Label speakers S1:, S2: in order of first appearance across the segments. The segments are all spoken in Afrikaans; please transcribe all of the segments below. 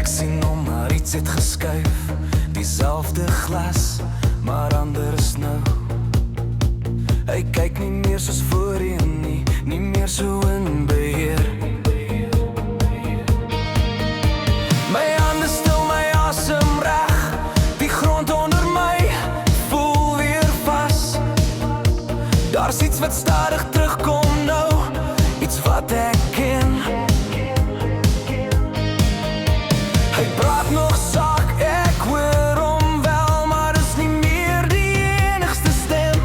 S1: sien hom, maar iets het geskuif. Diezelfde glas, maar anders nou. Hy kyk nie meer soos voorheen nie, nie meer so in beheer. My hande stil, my asem reg, die grond onder my voel weer vas. Daar's iets wat stadig terugkom nou, iets wat ek ken. Hy praat nog saak, ek hoor hom wel, maar is nie meer die enigste stem.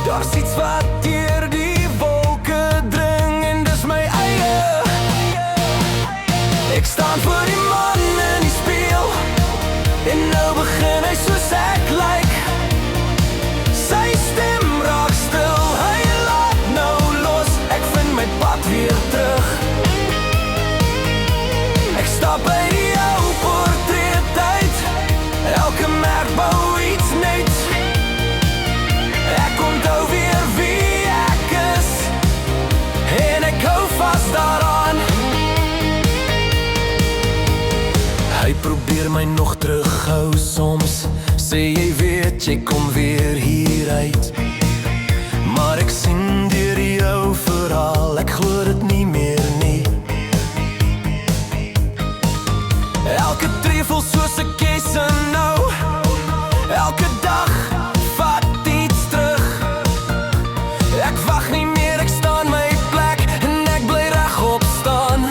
S1: Daar's iets wat deur die wolke dring en dis my eie. Ek staan voor die man in die spieël en nou begin hy soos ek lyk. Sy stem raak stil, hy laat nou los, ek vind my pad weer terug. Ek stap by die ou portret uit, elke merk bou iets net. Ek onthou weer wie ek is en ek hou vast daaraan. Hy probeer my nog terughou soms, sê jy weet jy kom weer hieruit. Maar ek sien deur jou verhaal, ek glo dit nie meer nie. Elke tree voel soos 'n keuse nou, elke dag vat iets terug. Ek wag nie meer, ek staan my plek en ek bly regop staan.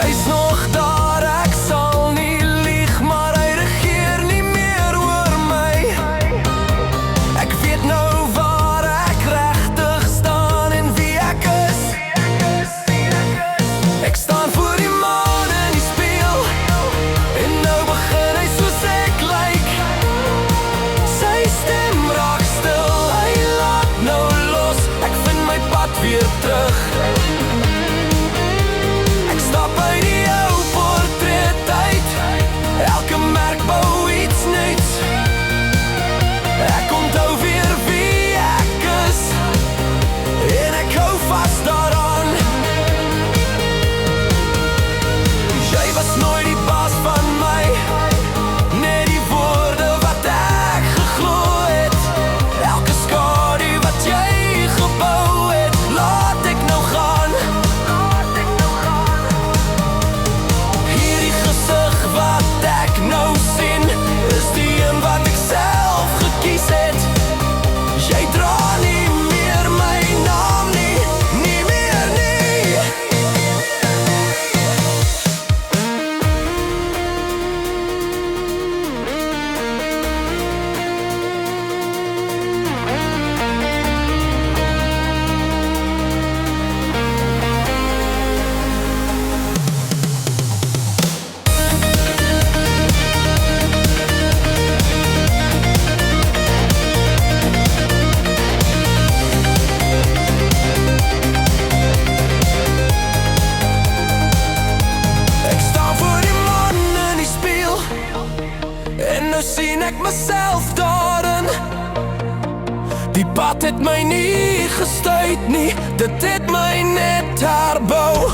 S1: Hy's nog daar, ek sal nie lieg, maar hy regeer nie meer oor my. Ek weet nou waar ek regtig staan en wie ek is. Ek staan voor die man in die spieël en nou begin hy soos ek lyk. Sy stem raak stil, hy laat nou los, ek vind my pad weer terug. Ek stap by die ou portret uit, elke merk bou iets nuuts. Ek onthou weer wie ek is en ek hou vast daaraan. Jy was nooit die baas van my, net die woorde wat ek geglo het. Elke skadu wat jy gebou het, laat ek nou gaan. Hierdie gesig wat ek nou sien, is die een wat ek self gekies het. Jy dra nie meer my naam nie, nie meer nie. Ek staan voor die man in die spieël en nou sien ek myself daarin. Die pad het my nie gestuit nie, dit het my net herbou.